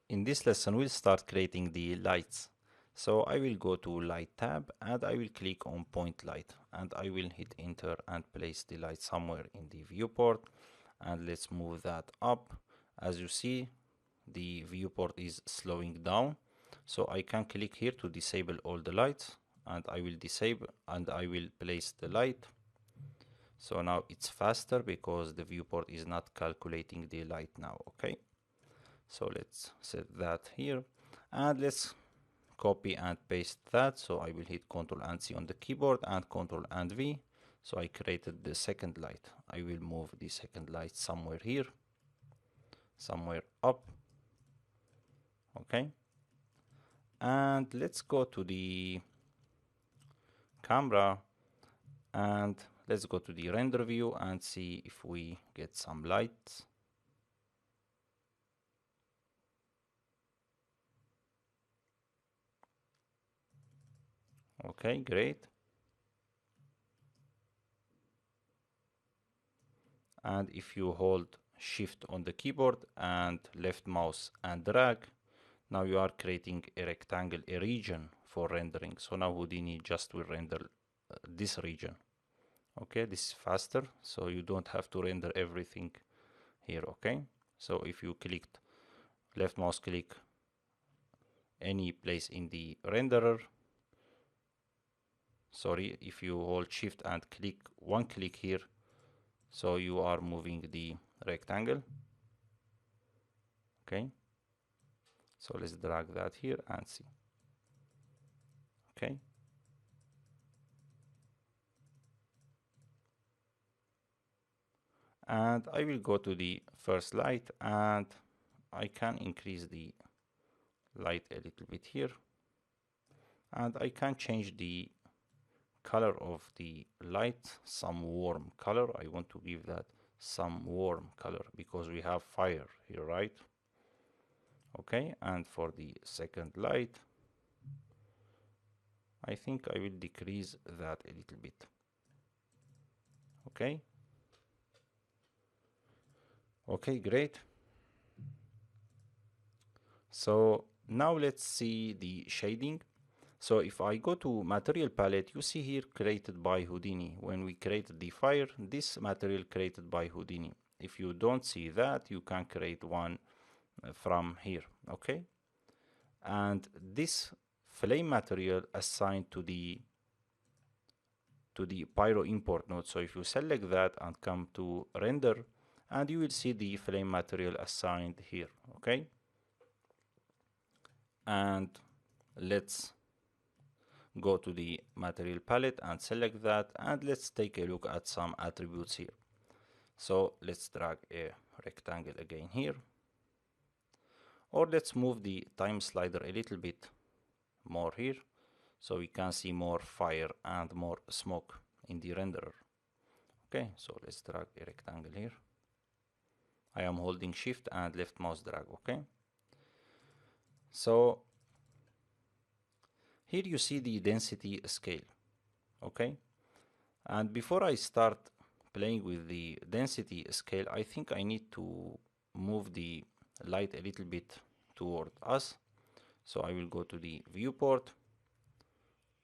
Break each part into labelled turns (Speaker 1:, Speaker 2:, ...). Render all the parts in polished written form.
Speaker 1: In this lesson, we'll start creating the lights. So I will go to Light tab and I will click on Point Light and I will hit enter and place the light somewhere in the viewport, and let's move that up. As you see, the viewport is slowing down, so I can click here to disable all the lights and I will disable and I will place the light. So now it's faster because the viewport is not calculating the light now. Okay, so let's set that here and let's copy and paste that. So I will hit Ctrl and C on the keyboard and Ctrl and V. So I created the second light. I will move the second light somewhere here, somewhere up. Okay, and let's go to the camera and let's go to the render view and see if we get some lights. Okay, great. And if you hold shift on the keyboard and left mouse and drag, now you are creating a rectangle, a region for rendering. So now Houdini just will render this region. Okay, this is faster, so you don't have to render everything here. Okay, so if you clicked left mouse click any place in the renderer, sorry, if you hold shift and click one click here, so you are moving the rectangle. Okay, so let's drag that here and see. Okay, and I will go to the first light and I can increase the light a little bit here, and I can change the color of the light, some warm color. I want to give that some warm color because we have fire here, right? Okay, and for the second light, I think I will decrease that a little bit. Okay. Okay, great. So now let's see the shading. So if I go to material palette, you see here created by Houdini. When we created the fire, this material created by Houdini. If you don't see that, you can create one from here. Okay, and this flame material assigned to the pyro import node. So if you select that and come to render, and you will see the flame material assigned here. Okay, and let's go to the material palette and select that, and let's take a look at some attributes here. So let's drag a rectangle again here, or let's move the time slider a little bit more here so we can see more fire and more smoke in the renderer. Okay, so let's drag a rectangle here. I am holding shift and left mouse drag. Okay, so here you see the density scale. Okay, and before I start playing with the density scale, I think I need to move the light a little bit toward us. So I will go to the viewport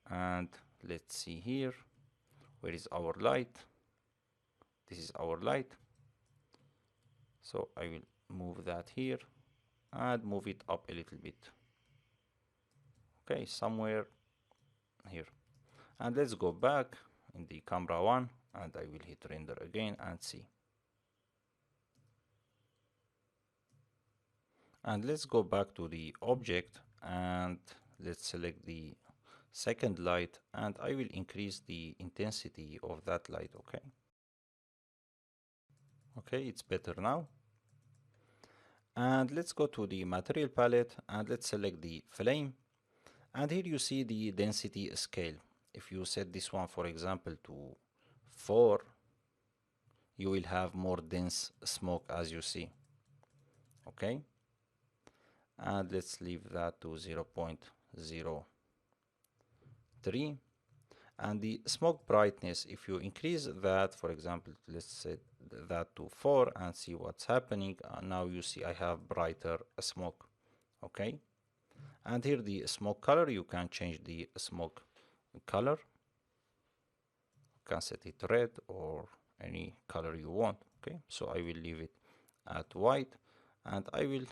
Speaker 1: and let's see here, where is our light? This is our light. So I will move that here and move it up a little bit. Okay, somewhere here. And let's go back in the camera one and I will hit render again and see. And let's go back to the object and let's select the second light and I will increase the intensity of that light. Okay. Okay, it's better now. And let's go to the material palette and let's select the flame. And here you see the density scale. If you set this one, for example, to 4, you will have more dense smoke, as you see. Okay, and let's leave that to 0.03. And the smoke brightness, if you increase that, for example, let's set that to 4 and see what's happening. Now you see I have brighter smoke. Okay, and here the smoke color, you can change the smoke color. You can set it red or any color you want. Okay, so I will leave it at white, and I will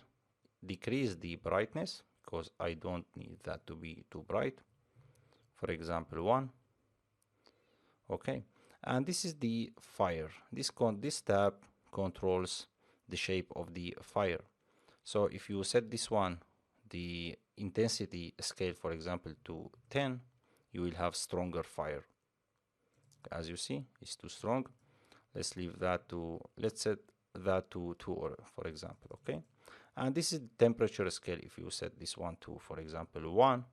Speaker 1: decrease the brightness because I don't need that to be too bright. For example, 1. Okay, and this is the fire. This tab controls the shape of the fire. So if you set this one, the intensity scale, for example, to 10, you will have stronger fire. As you see, it's too strong. Let's leave that to, let's set that to 2, or for example, okay? And this is the temperature scale. If you set this one to, for example, 1,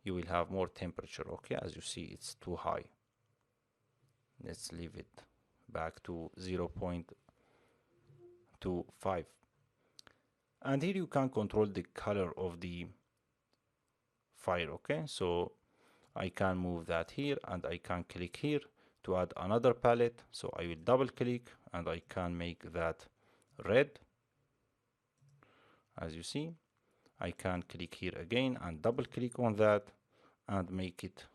Speaker 1: you will have more temperature, okay? As you see, it's too high. Let's leave it back to 0.25. And here you can control the color of the fire, okay? So I can move that here, and I can click here to add another palette. So I will double click and I can make that red. As you see, I can click here again and double click on that and make it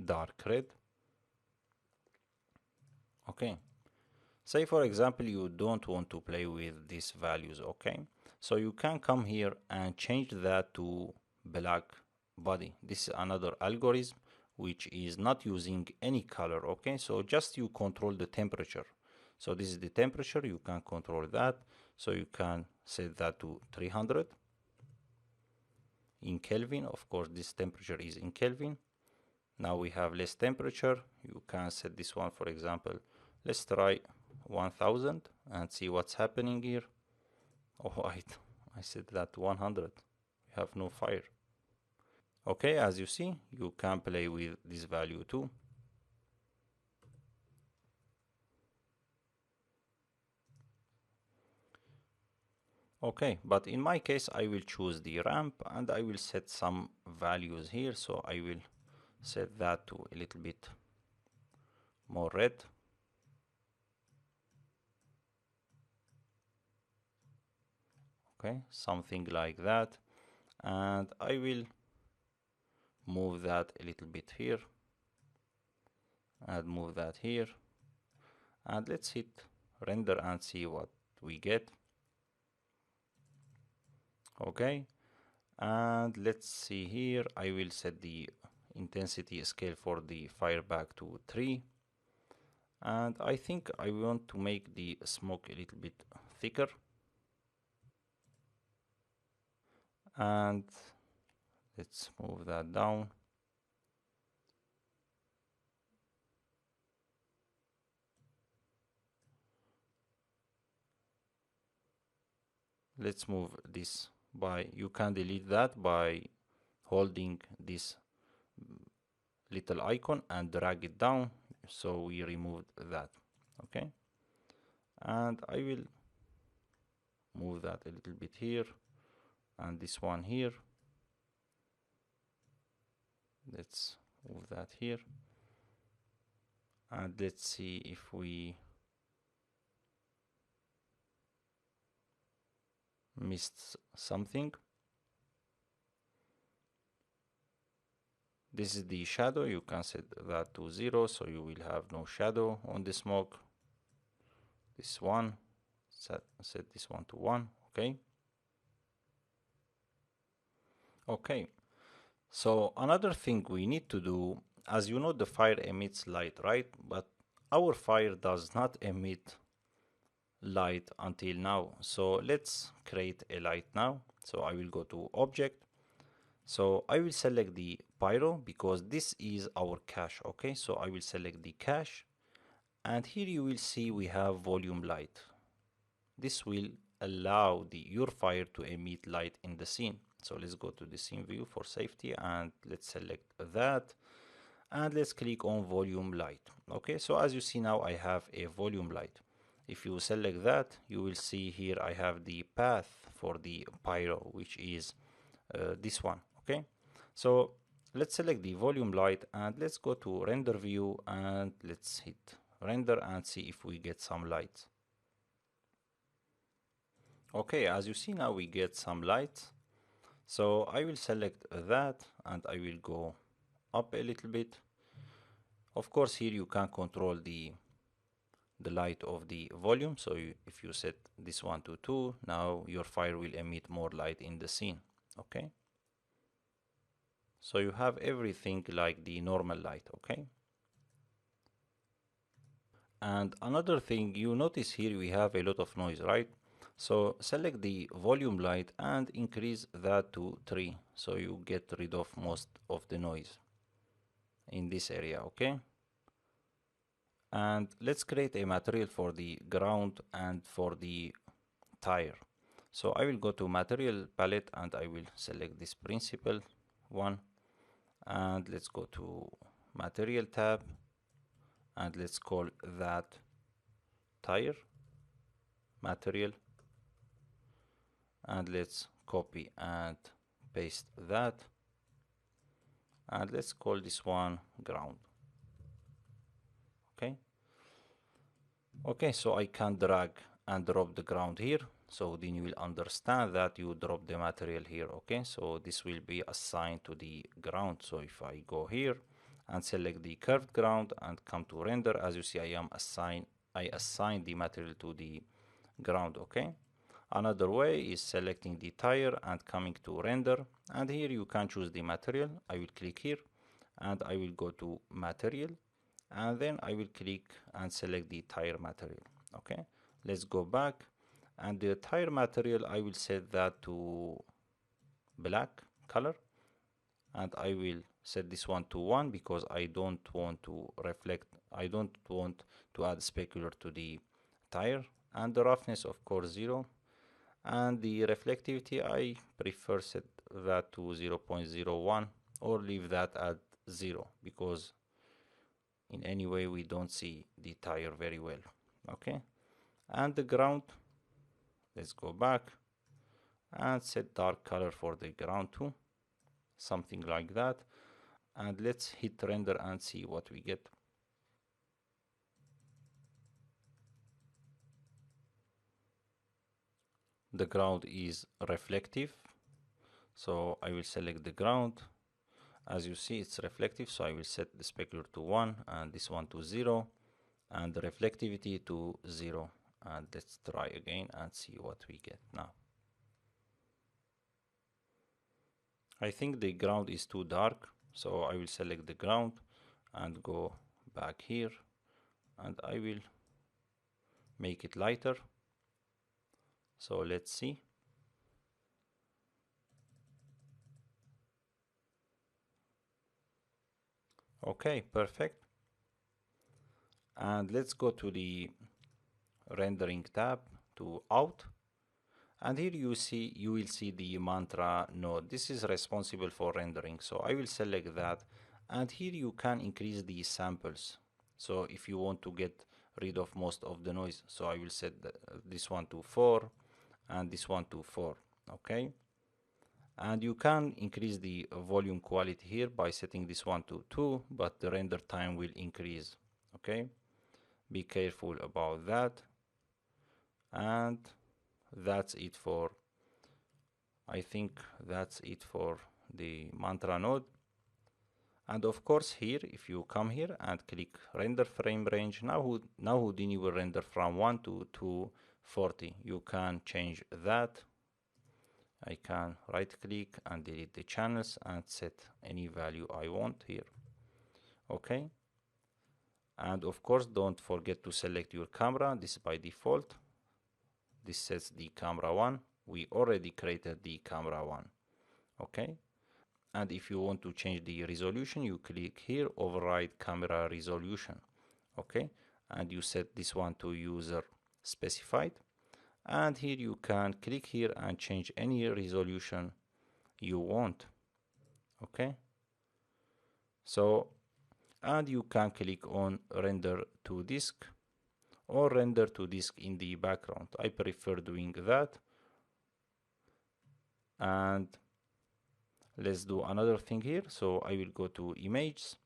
Speaker 1: dark red. Okay, say for example you don't want to play with these values, okay? So you can come here and change that to black body. This is another algorithm which is not using any color, okay? So just you control the temperature. So this is the temperature, you can control that. So you can set that to 300 in Kelvin. Of course, this temperature is in Kelvin. Now we have less temperature. You can set this one, for example, let's try 1000 and see what's happening here. Oh, wait, I set that to 100. We have no fire. Okay, as you see, you can play with this value too. Okay, but in my case, I will choose the ramp and I will set some values here. So I will set that to a little bit more red. Okay, something like that. And I will move that a little bit here and move that here. And let's hit render and see what we get. Okay, and let's see here. I will set the intensity scale for the fire back to 3. And I think I want to make the smoke a little bit thicker. And let's move that down. Let's move this by, you can delete that by holding this little icon and drag it down. So we removed that. Okay, and I will move that a little bit here and this one here. Let's move that here, and let's see if we missed something. This is the shadow. You can set that to 0, so you will have no shadow on the smoke. This one, set this one to 1. Okay. Okay, so another thing we need to do, as you know, the fire emits light, right? But our fire does not emit light until now. So let's create a light now. So I will go to object. So I will select the pyro because this is our cache. Okay, so I will select the cache, and here you will see we have volume light. This will allow your fire to emit light in the scene. So let's go to the scene view for safety and let's select that and let's click on volume light. Okay, so as you see now I have a volume light. If you select that, you will see here I have the path for the pyro, which is this one. Okay, so let's select the volume light and let's go to render view and let's hit render and see if we get some lights. Okay, as you see now we get some lights. So I will select that and I will go up a little bit. Of course here you can control the light of the volume. So if you set this one to 2, now your fire will emit more light in the scene. Okay. So you have everything like the normal light. Okay. And another thing you notice here, we have a lot of noise, right? So select the volume light and increase that to 3. So you get rid of most of the noise in this area. Okay. And let's create a material for the ground and for the tire. So I will go to material palette and I will select this principal one, and let's go to material tab and let's call that tire material, and let's copy and paste that, and let's call this one ground. Okay, so I can drag and drop the ground here, so then you will understand that you drop the material here. Okay, so this will be assigned to the ground. So if I go here and select the curved ground and come to render, as you see I assign the material to the ground. Okay, another way is selecting the tire and coming to render, and here you can choose the material. I will click here and I will go to material, and then I will click and select the tire material. Okay, let's go back, and the tire material I will set that to black color, and I will set this one to 1 because I don't want to reflect, I don't want to add specular to the tire, and the roughness of course 0, and the reflectivity I prefer set that to 0.01 or leave that at 0 because in any way we don't see the tire very well. Okay, and the ground, let's go back and set dark color for the ground too, something like that, and let's hit render and see what we get. The ground is reflective, so I will select the ground. As you see it's reflective, so I will set the specular to 1 and this one to 0 and the reflectivity to 0, and let's try again and see what we get now. I think the ground is too dark, so I will select the ground and go back here, and I will make it lighter. So let's see. Okay, perfect. And let's go to the rendering tab to out, and here you will see the mantra node. This is responsible for rendering, so I will select that, and here you can increase the samples. So if you want to get rid of most of the noise, so I will set this one to 4 and this one to 4. Okay, and you can increase the volume quality here by setting this one to 2, but the render time will increase. Okay, be careful about that. And that's it for, I think that's it for the mantra node. And of course here, if you come here and click render frame range, now Houdini will render from 1 to 240. You can change that. I can right click and delete the channels and set any value I want here. Okay, and of course don't forget to select your camera. This is by default. This sets the camera 1. We already created the camera 1. Okay, and if you want to change the resolution, you click here, override camera resolution. Okay, and you set this one to user specified, and here you can click here and change any resolution you want. Okay, so, and you can click on render to disk or render to disk in the background. I prefer doing that. And let's do another thing here. So I will go to images,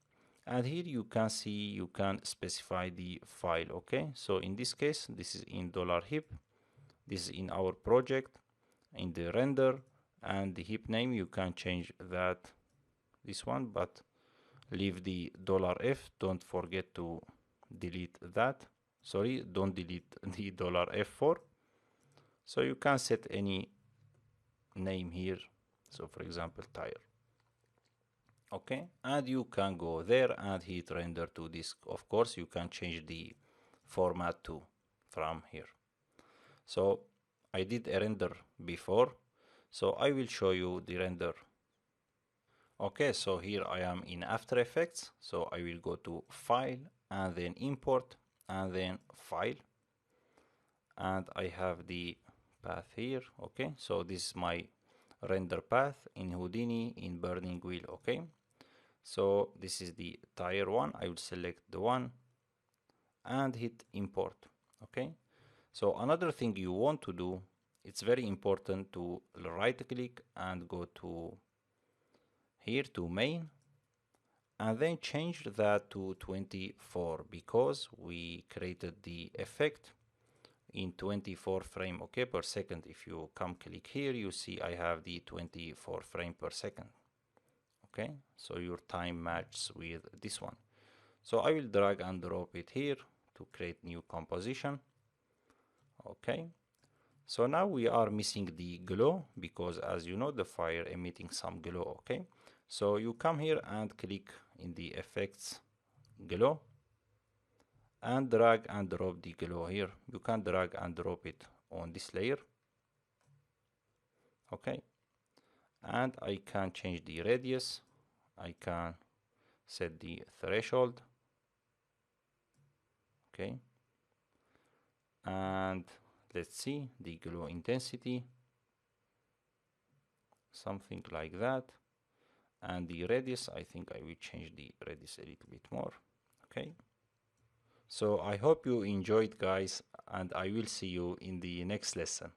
Speaker 1: and here you can see you can specify the file. Okay, so in this case this is in $hip, This is in our project, in the render, and the heap name you can change that, this one, but leave the $F. Don't forget to delete that. Sorry, don't delete the $F4. So you can set any name here. So for example, tire. Okay, and you can go there and hit render to disk. Of course, you can change the format too from here. So I did a render before, so I will show you the render. Okay, so here I am in After Effects. So I will go to File and then Import and then File. And I have the path here. Okay, so this is my render path in Houdini in Burning Wheel. Okay, so this is the tire one. I will select the one and hit Import. Okay, so another thing you want to do, it's very important to right click and go to here to main and then change that to 24 because we created the effect in 24 frame, okay, per second. If you come click here, you see I have the 24 frame per second. Okay, so your time matches with this one. So I will drag and drop it here to create new composition. Okay, so now we are missing the glow because, as you know, the fire emitting some glow. Okay, so you come here and click in the effects glow and drag and drop the glow here. You can drag and drop it on this layer. Okay, and I can change the radius. I can set the threshold. Okay, and let's see the glow intensity, something like that. And the radius, I think I will change the radius a little bit more. Okay, so I hope you enjoyed, guys, and I will see you in the next lesson.